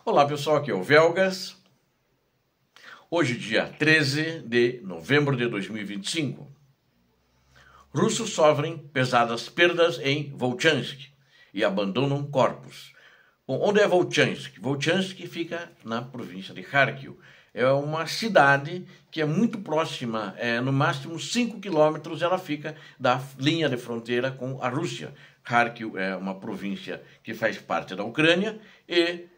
Olá pessoal, aqui é o Velgas. Hoje, dia 13 de novembro de 2025. Russos sofrem pesadas perdas em Volchansk e abandonam corpos. Bom, onde é Volchansk? Volchansk fica na província de Kharkiv. É uma cidade que é muito próxima, no máximo 5 quilômetros ela fica da linha de fronteira com a Rússia. Kharkiv é uma província que faz parte da Ucrânia e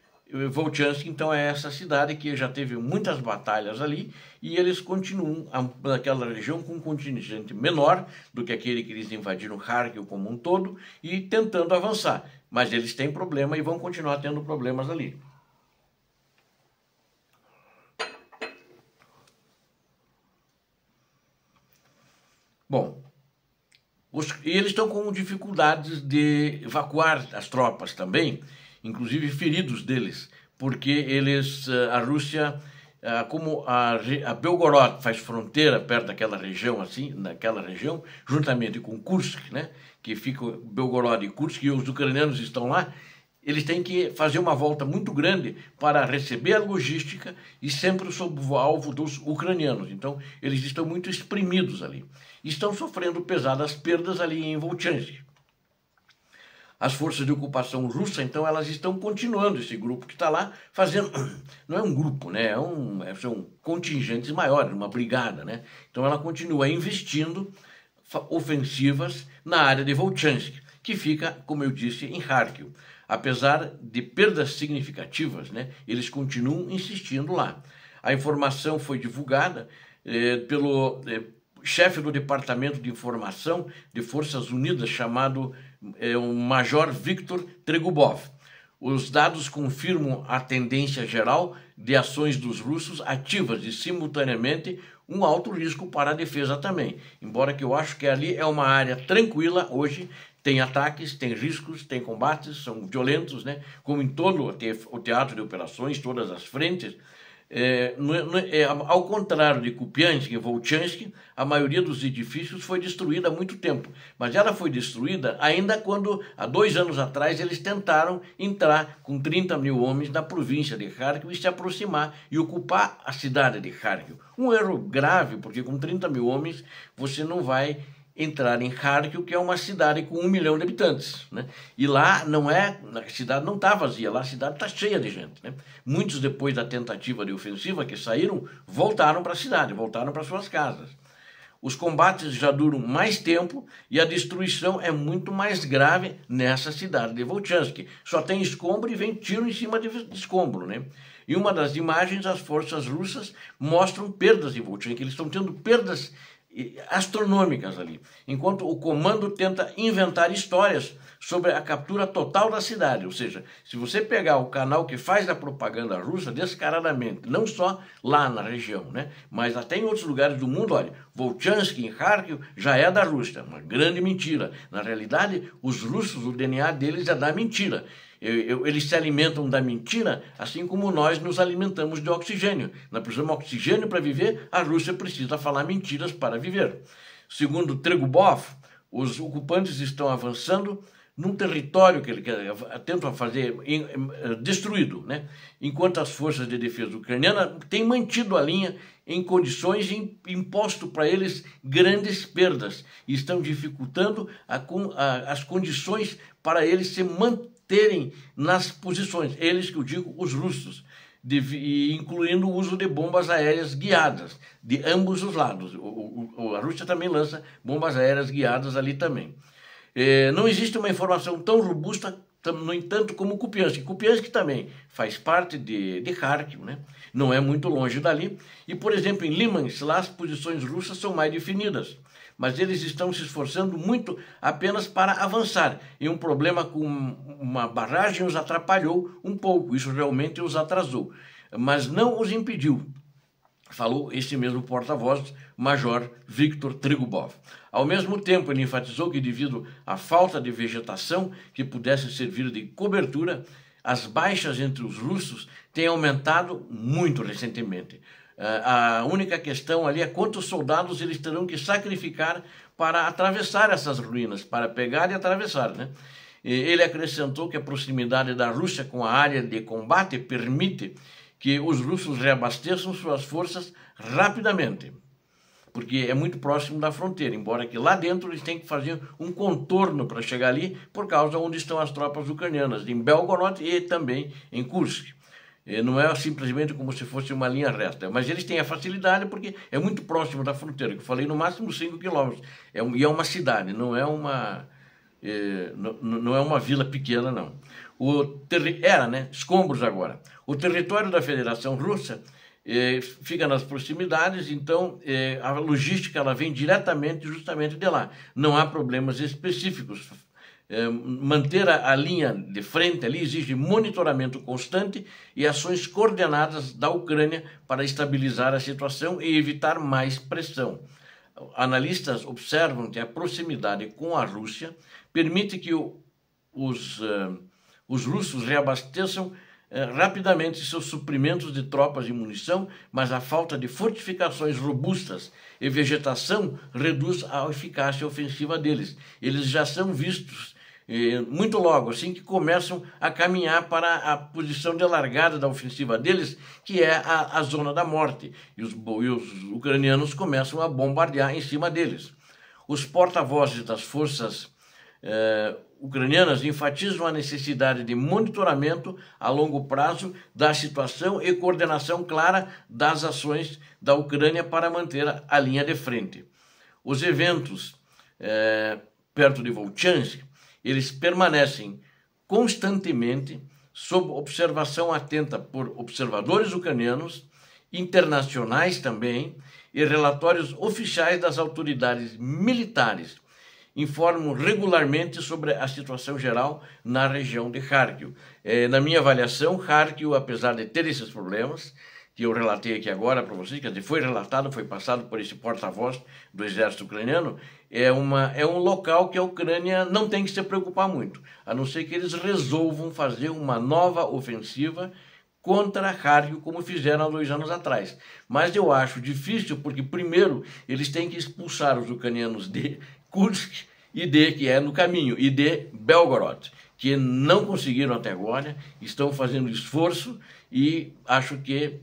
Volchansk, então, é essa cidade que já teve muitas batalhas ali e eles continuam naquela região com um contingente menor do que aquele que eles invadiram Kharkiv como um todo e tentando avançar. Mas eles têm problema e vão continuar tendo problemas ali. Bom, e eles estão com dificuldades de evacuar as tropas também, inclusive feridos deles, porque a Rússia, como a Belgorod faz fronteira perto daquela região, assim, naquela região, juntamente com Kursk, né, que fica Belgorod e Kursk, e os ucranianos estão lá, eles têm que fazer uma volta muito grande para receber a logística e sempre sob o alvo dos ucranianos. Então, eles estão muito exprimidos ali. Estão sofrendo pesadas perdas ali em Volchansk. As forças de ocupação russa, então, elas estão continuando esse grupo que está lá, fazendo... Não é um grupo, né? São contingentes maiores, uma brigada, né? Então, ela continua investindo ofensivas na área de Volchansk, que fica, como eu disse, em Kharkiv. Apesar de perdas significativas, né, eles continuam insistindo lá. A informação foi divulgada pelo chefe do Departamento de Informação de Forças Unidas, chamado o Major Viktor Tregubov. Os dados confirmam a tendência geral de ações dos russos ativas e, simultaneamente, um alto risco para a defesa também. Embora que eu acho que ali é uma área tranquila hoje. Tem ataques, tem riscos, tem combates, são violentos, né? Como em todo o teatro de operações, todas as frentes. Ao contrário de Kupiansk e Volchansk, a maioria dos edifícios foi destruída há muito tempo. Mas ela foi destruída ainda quando, há 2 anos atrás, eles tentaram entrar com 30 mil homens na província de Kharkiv e se aproximar e ocupar a cidade de Kharkiv. Um erro grave, porque com 30 mil homens você não vai entrar em Kharkiv, que é uma cidade com 1 milhão de habitantes, né? E lá a cidade não está vazia, lá a cidade está cheia de gente, né? Muitos, depois da tentativa de ofensiva que saíram, voltaram para a cidade, voltaram para suas casas. Os combates já duram mais tempo e a destruição é muito mais grave nessa cidade de Volchansk. Só tem escombro e vem tiro em cima de escombro, né? Em uma das imagens, as forças russas mostram perdas em Volchansk. Eles estão tendo perdas astronômicas ali, enquanto o comando tenta inventar histórias sobre a captura total da cidade. Ou seja, se você pegar o canal que faz a propaganda russa descaradamente, não só lá na região, né, mas até em outros lugares do mundo, olha, Volchansk, em Kharkiv, já é da Rússia, uma grande mentira. Na realidade, os russos, o DNA deles é da mentira. Eles se alimentam da mentira, assim como nós nos alimentamos de oxigênio. Nós precisamos de oxigênio para viver, a Rússia precisa falar mentiras para viver. Segundo Tregubov, os ocupantes estão avançando num território que eles tentam fazer destruído, né? Enquanto as forças de defesa ucraniana têm mantido a linha em condições e imposto para eles grandes perdas e estão dificultando as condições para eles se manterem nas posições, eles que eu digo, os russos, incluindo o uso de bombas aéreas guiadas de ambos os lados. A Rússia também lança bombas aéreas guiadas ali também. Não existe uma informação tão robusta, no entanto, como Kupiansk. Kupiansk também faz parte de Kharkiv, né? Não é muito longe dali. E, por exemplo, em Limansk, lá as posições russas são mais definidas. Mas eles estão se esforçando muito apenas para avançar. E um problema com uma barragem os atrapalhou um pouco. Isso realmente os atrasou. Mas não os impediu. Falou esse mesmo porta-voz, Major Viktor Tregubov. Ao mesmo tempo, ele enfatizou que, devido à falta de vegetação que pudesse servir de cobertura, as baixas entre os russos têm aumentado muito recentemente. A única questão ali é quantos soldados eles terão que sacrificar para atravessar essas ruínas, para pegar e atravessar, né? Ele acrescentou que a proximidade da Rússia com a área de combate permite que os russos reabasteçam suas forças rapidamente, porque é muito próximo da fronteira, embora que lá dentro eles tenham que fazer um contorno para chegar ali, por causa onde estão as tropas ucranianas, em Belgorod e também em Kursk. Não é simplesmente como se fosse uma linha reta, mas eles têm a facilidade porque é muito próximo da fronteira, que eu falei, no máximo 5 quilômetros, e é uma cidade, não é uma vila pequena, não. Era, né? Escombros agora. O território da Federação Russa fica nas proximidades, então a logística ela vem diretamente, justamente de lá. Não há problemas específicos. Manter a linha de frente ali exige monitoramento constante e ações coordenadas da Ucrânia para estabilizar a situação e evitar mais pressão. Analistas observam que a proximidade com a Rússia permite que os russos reabasteçam rapidamente seus suprimentos de tropas e munição, mas a falta de fortificações robustas e vegetação reduz a eficácia ofensiva deles. Eles já são vistos muito logo, assim que começam a caminhar para a posição de largada da ofensiva deles, que é a zona da morte, e os ucranianos começam a bombardear em cima deles. Os porta-vozes das forças ucranianas enfatizam a necessidade de monitoramento a longo prazo da situação e coordenação clara das ações da Ucrânia para manter a linha de frente. Os eventos perto de Volchansk, eles permanecem constantemente sob observação atenta por observadores ucranianos, internacionais também, e relatórios oficiais das autoridades militares informam regularmente sobre a situação geral na região de Kharkiv. Na minha avaliação, Kharkiv, apesar de ter esses problemas, que eu relatei aqui agora para vocês, quer dizer, foi relatado, foi passado por esse porta-voz do exército ucraniano, é um local que a Ucrânia não tem que se preocupar muito, a não ser que eles resolvam fazer uma nova ofensiva contra Kharkiv, como fizeram há 2 anos atrás. Mas eu acho difícil, porque primeiro eles têm que expulsar os ucranianos de Kursk, que é no caminho, e de Belgorod, que não conseguiram até agora, estão fazendo esforço e acho que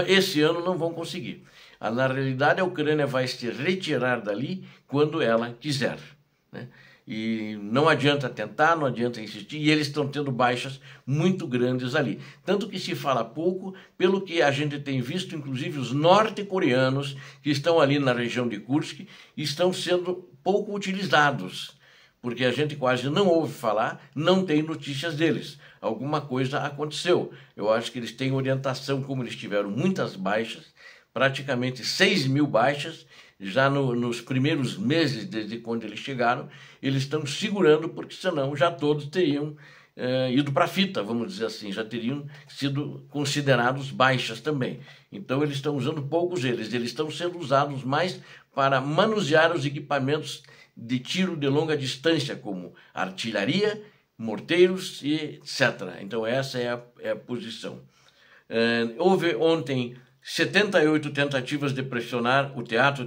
esse ano não vão conseguir. Na realidade, a Ucrânia vai se retirar dali quando ela quiser, né? E não adianta tentar, não adianta insistir, e eles estão tendo baixas muito grandes ali. Tanto que se fala pouco, pelo que a gente tem visto, inclusive os norte-coreanos que estão ali na região de Kursk, estão sendo pouco utilizados, porque a gente quase não ouve falar, não tem notícias deles. Alguma coisa aconteceu. Eu acho que eles têm orientação, como eles tiveram muitas baixas, praticamente 6.000 baixas, já nos primeiros meses desde quando eles chegaram, eles estão segurando, porque senão já todos teriam ido para a fita, vamos dizer assim, já teriam sido considerados baixas também. Então eles estão usando poucos eles estão sendo usados mais para manusear os equipamentos de tiro de longa distância, como artilharia, morteiros e etc. Então essa é a posição. Houve ontem 78 tentativas de pressionar o teatro,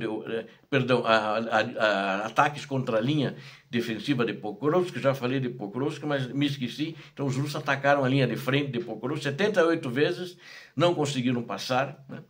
ataques contra a linha defensiva de Pokrovsk, já falei de Pokrovsk, mas me esqueci. Então os russos atacaram a linha de frente de Pokrovsk 78 vezes, não conseguiram passar, né?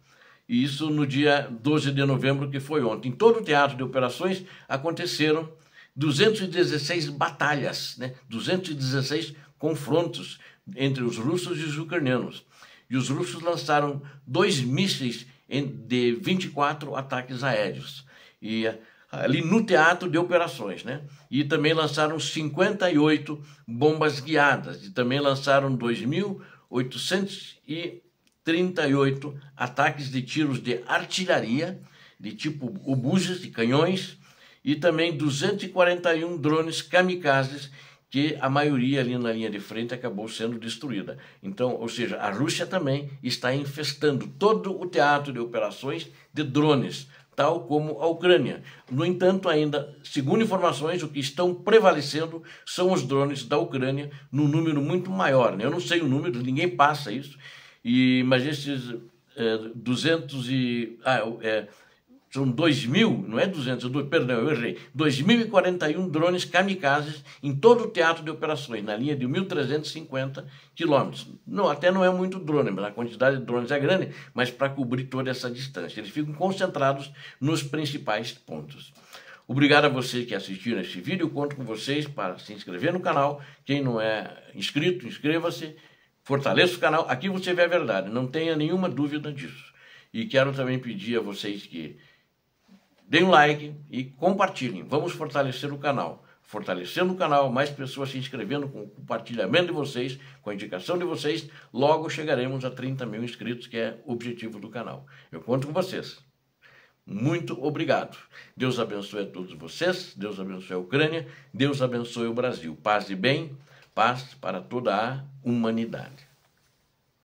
E isso no dia 12 de novembro, que foi ontem. Em todo o teatro de operações aconteceram 216 batalhas, né? 216 confrontos entre os russos e os ucranianos. E os russos lançaram 2 mísseis de 24 ataques aéreos, e ali no teatro de operações, né? E também lançaram 58 bombas guiadas, e também lançaram 2.838 ataques de tiros de artilharia, de tipo obuses, de canhões, e também 241 drones kamikazes, que a maioria ali na linha de frente acabou sendo destruída. Então, ou seja, a Rússia também está infestando todo o teatro de operações de drones, tal como a Ucrânia. No entanto, ainda, segundo informações, o que estão prevalecendo são os drones da Ucrânia num número muito maior, né? Eu não sei o número, ninguém passa isso, mas esses São 2.000, não é 200, perdão, eu errei. 2.041 drones kamikazes em todo o teatro de operações, na linha de 1.350 quilômetros. Não, até não é muito drone, mas a quantidade de drones é grande, mas para cobrir toda essa distância. Eles ficam concentrados nos principais pontos. Obrigado a vocês que assistiram este vídeo. Eu conto com vocês para se inscrever no canal. Quem não é inscrito, inscreva-se. Fortaleça o canal. Aqui você vê a verdade, não tenha nenhuma dúvida disso. E quero também pedir a vocês que deem um like e compartilhem. Vamos fortalecer o canal. Fortalecendo o canal, mais pessoas se inscrevendo, com o compartilhamento de vocês, com a indicação de vocês, logo chegaremos a 30 mil inscritos, que é o objetivo do canal. Eu conto com vocês. Muito obrigado. Deus abençoe a todos vocês, Deus abençoe a Ucrânia, Deus abençoe o Brasil. Paz e bem, paz para toda a humanidade.